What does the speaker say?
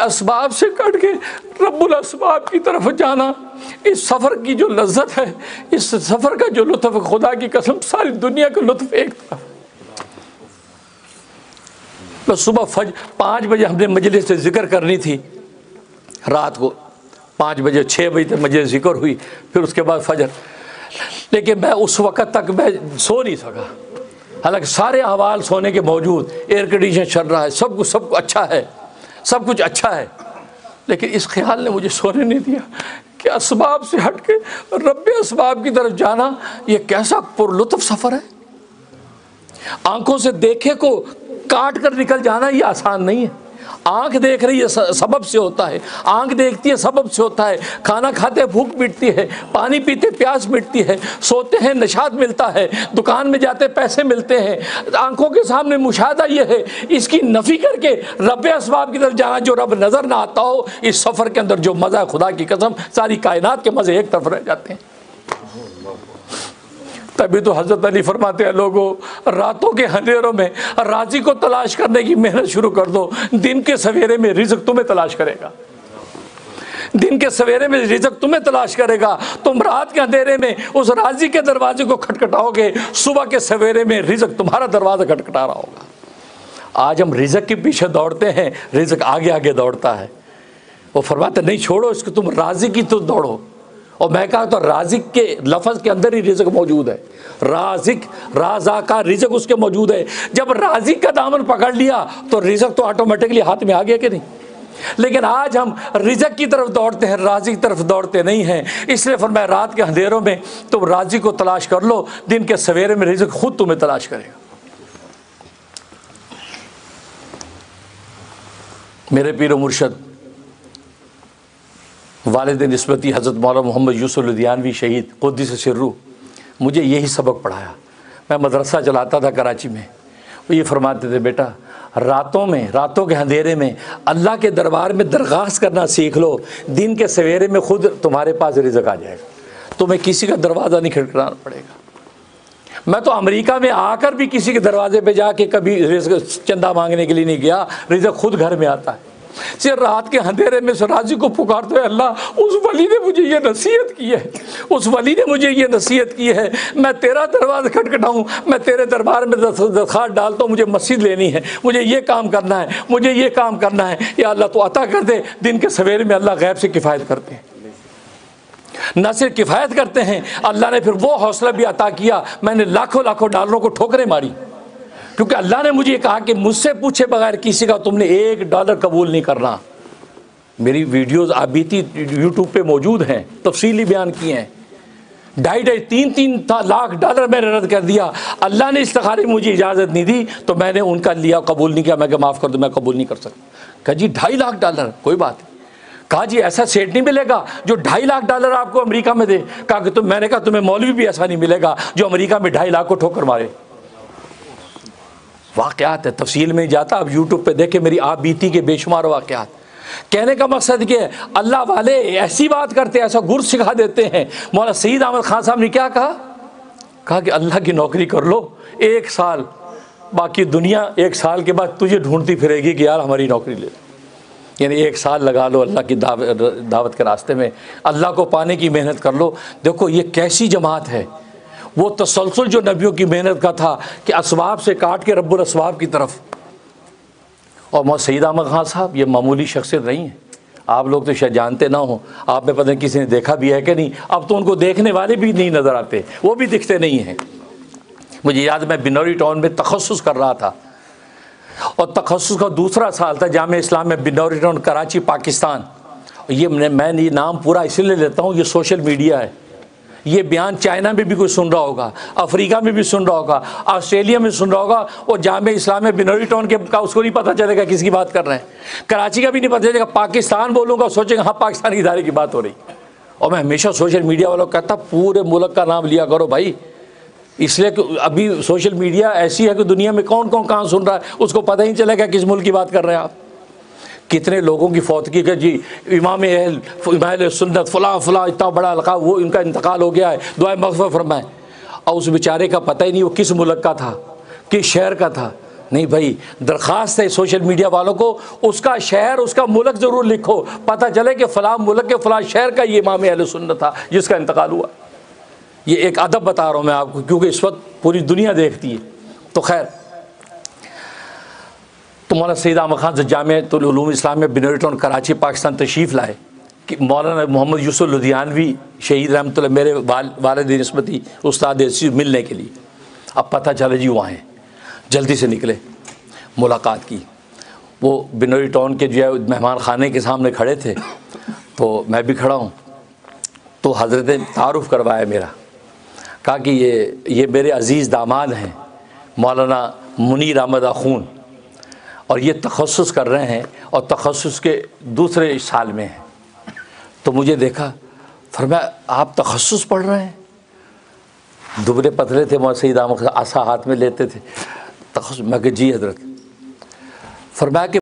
اسباب سے کٹ کے رب الاسباب کی طرف جانا، اس سفر کی جو لذت ہے، اس سفر کا جو لطف، خدا کی قسم ساری دنیا کا لطف ایک طرف۔ تو صبح 5 بجے ہم نے مجلس سے ذکر کرنی تھی، رات کو 5 بجے 6 بجے تک مجلس ذکر ہوئی، پھر اس کے بعد فجر، لیکن میں اس وقت تک میں سو نہیں سکا، حالانکہ سارے احوال سونے کے موجود، ایئر کنڈیشن چل رہا ہے، سب کچھ اچھا ہے، سب کچھ اچھا ہے، لیکن اس خیال نے مجھے سونے نہیں دیا کہ اسباب سے ہٹ کے رب اسباب کی طرف جانا یہ کیسا پرلطف سفر ہے۔ آنکھوں سے دیکھے کو کاٹ کر نکل جانا یہ آسان نہیں ہے۔ آنکھ دیکھ رہی ہے سبب سے ہوتا ہے، آنکھ دیکھتی ہے سبب سے ہوتا ہے، کھانا کھاتے بھوک مٹتی ہے، پانی پیتے پیاس مٹتی ہے، سوتے ہیں نشاط ملتا ہے، دکان میں جاتے پیسے ملتے ہیں، آنکھوں کے سامنے مشاہدہ یہ ہے۔ اس کی نفی کر کے رب اسباب کی طرف جانا، جو رب نظر نہ آتا ہو، اس سفر کے اندر جو مزہ ہے، خدا کی قسم ساری کائنات کے مزے ایک طرف رہ جاتے ہیں۔ تبھی تو حضرت علی فرماتے ہیں، لوگوں راتوں کے اندھیروں میں راضی کو تلاش کرنے کی محنت شروع کر دو، دن کے سویرے میں رزق تمہیں تلاش کرے گا، دن کے سویرے میں رزق تمہیں تلاش کرے گا۔ تم رات کے اندھیرے میں اس راضی کے دروازے کو کھٹکھٹاؤ گے، صبح کے سویرے میں رزق تمہارا دروازہ کھٹکھٹا رہا ہوگا۔ آج ہم رزق کے پیچھے دوڑتے ہیں، رزق آگے آگے دوڑتا ہے۔ وہ فرماتے نہیں، چھوڑو اس کو، تم راضی کی تو دوڑو۔ اور میں کہا تو رازق کے لفظ کے اندر ہی رزق موجود ہے، رازق رازا کا رزق اس کے موجود ہے۔ جب رازق کا دامن پکڑ لیا تو رزق تو آٹومیٹکلی ہاتھ میں آ گیا کہ نہیں؟ لیکن آج ہم رزق کی طرف دوڑتے ہیں، رازق کی طرف دوڑتے نہیں ہیں۔ اس لیے فرمایا رات کے اندھیروں میں تم رازق کو تلاش کر لو، دن کے سویرے میں رزق خود تمہیں تلاش کرے گا۔ میرے پیر و مرشد والد نسبتی حضرت مولانا محمد یوسف لدھیانوی شہید قدس سرہ مجھے یہی سبق پڑھایا۔ میں مدرسہ چلاتا تھا کراچی میں، وہ یہ فرماتے تھے، بیٹا راتوں کے اندھیرے میں اللہ کے دربار میں درخواست کرنا سیکھ لو، دن کے سویرے میں خود تمہارے پاس رزق آ جائے گا، تمہیں کسی کا دروازہ نہیں کھٹکھٹانا پڑے گا۔ میں تو امریکہ میں آ کر بھی کسی کے دروازے پہ جا کے کبھی رزق چندہ مانگنے کے لیے نہیں گیا، رزق خود گھر میں آتا ہے۔ صرف رات کے اندھیرے میں اس راضی کو پکارتے ہوئے، اللہ اس ولی نے مجھے یہ نصیحت کی ہے، اس ولی نے مجھے یہ نصیحت کی ہے، میں تیرا دروازہ کھٹکھٹاؤں، میں تیرے دربار میں درخواست ڈالتا ہوں، مجھے مسجد لینی ہے، مجھے یہ کام کرنا ہے، مجھے یہ کام کرنا ہے، یا اللہ تو عطا کر دے۔ دن کے سویرے میں اللہ غیب سے کفایت کرتے ہیں، نہ صرف کفایت کرتے ہیں، اللہ نے پھر وہ حوصلہ بھی عطا کیا، میں نے لاکھوں ڈالروں کو ٹھوکریں ماری، کیونکہ اللہ نے مجھے کہا کہ مجھ سے پوچھے بغیر کسی کا تم نے $1 قبول نہیں کرنا۔ میری ویڈیوز آبیتی یوٹیوب پہ موجود ہیں، تفصیلی بیان کیے ہیں، 2.5-3 لاکھ ڈالر میں نے رد کر دیا۔ اللہ نے استخاری مجھے اجازت نہیں دی تو میں نے ان کا لیا، قبول نہیں کیا، میں کہ معاف کر دو، میں قبول نہیں کر سکتا۔ کہا جی $2.5 لاکھ، کوئی بات نہیں۔ کہا جی ایسا سیٹ نہیں ملے گا جو $2.5 لاکھ آپ کو امریکہ میں دے۔ کہا کہ میں نے کہا تمہیں مولوی بھی ایسا نہیں ملے گا جو امریکہ میں $2.5 لاکھ کو ٹھوکر مارے۔ واقعات ہے، تفصیل میں جاتا، اب یوٹیوب پہ دیکھیں میری آپ بیتی کے بے شمار واقعات۔ کہنے کا مقصد کہ اللہ والے ایسی بات کرتے، ایسا گر سکھا دیتے ہیں۔ مولانا سعید احمد خان صاحب نے کیا کہا کہ اللہ کی نوکری کر لو 1 سال، باقی دنیا 1 سال کے بعد تجھے ڈھونڈتی پھرے گی کہ یار ہماری نوکری لے لو۔ یعنی 1 سال لگا لو اللہ کی دعوت کے راستے میں، اللہ کو پانے کی محنت کر لو۔ دیکھو یہ کیسی جماعت ہے، وہ تسلسل جو نبیوں کی محنت کا تھا کہ اسباب سے کاٹ کے رب الاسباب کی طرف۔ اور مولانا سعید احمد خان صاحب یہ معمولی شخصیت نہیں ہے، آپ لوگ تو شاید جانتے نہ ہوں، آپ میں پتہ نہیں کسی نے دیکھا بھی ہے کہ نہیں، اب تو ان کو دیکھنے والے بھی نہیں نظر آتے، وہ بھی دکھتے نہیں ہیں۔ مجھے یاد میں بنوری ٹاؤن میں تخصص کر رہا تھا، اور تخصص کا دوسرا سال تھا جامعہ اسلام میں، بنوری ٹاؤن کراچی پاکستان۔ یہ میں یہ نام پورا اس لیے لیتا ہوں، یہ سوشل میڈیا ہے، یہ بیان چائنا میں بھی کوئی سن رہا ہوگا، افریقہ میں بھی سن رہا ہوگا، آسٹریلیا میں سن رہا ہوگا، اور جامعہ اسلام میں بنوری ٹاؤن کے کا اس کو نہیں پتہ چلے گا کس کی بات کر رہے ہیں، کراچی کا بھی نہیں پتہ چلے گا، پاکستان بولوں گا سوچیں گا ہاں پاکستانی ادارے کی بات ہو رہی۔ اور میں ہمیشہ سوشل میڈیا والوں کو کہتا پورے ملک کا نام لیا کرو بھائی، اس لیے کہ ابھی سوشل میڈیا ایسی ہے کہ دنیا میں کون کون کہاں سن رہا ہے اس کو پتہ ہی نہیں چلے گا کس ملک کی بات کر رہے ہیں آپ۔ کتنے لوگوں کی فوتگی کا جی امام اہل سنت فلاں اتنا بڑا لقب، وہ ان کا انتقال ہو گیا ہے، دعائیں مغفرت فرمائیں۔ اور اس بیچارے کا پتہ ہی نہیں وہ کس ملک کا تھا، کس شہر کا تھا، نہیں بھائی، درخواست ہے سوشل میڈیا والوں کو، اس کا شہر اس کا ملک ضرور لکھو، پتہ چلے کہ فلاں ملک کے فلاں شہر کا یہ امام اہل سنت تھا جس کا انتقال ہوا۔ یہ ایک ادب بتا رہا ہوں میں آپ کو، کیونکہ اس وقت پوری دنیا دیکھتی ہے۔ تو خیر، تو مولانا سید احمد خان سے جامعۃ العلوم اسلامیہ بنوری ٹاؤن کراچی پاکستان تشریف لائے کہ مولانا محمد یوسف لدھیانوی شہید رحمۃ اللہ میرے والد نسبتی استاد ایسی ملنے کے لیے۔ اب پتہ چلا جی وہاں ہیں، جلدی سے نکلے، ملاقات کی۔ وہ بنوری ٹاؤن کے جو ہے مہمان خانے کے سامنے کھڑے تھے، تو میں بھی کھڑا ہوں، تو حضرت نے تعارف کروایا میرا، کہا کہ یہ میرے عزیز داماد ہیں مولانا منیر احمد اخون، اور یہ تخصص کر رہے ہیں اور تخصص کے دوسرے سال میں ہیں۔ تو مجھے دیکھا، فرمایا آپ تخصص پڑھ رہے ہیں؟ دبلے پتلے تھے، مولانا سید احمد عصا ہاتھ میں لیتے تھے، تخصص؟ میں کہ جی حضرت۔ فرمایا کہ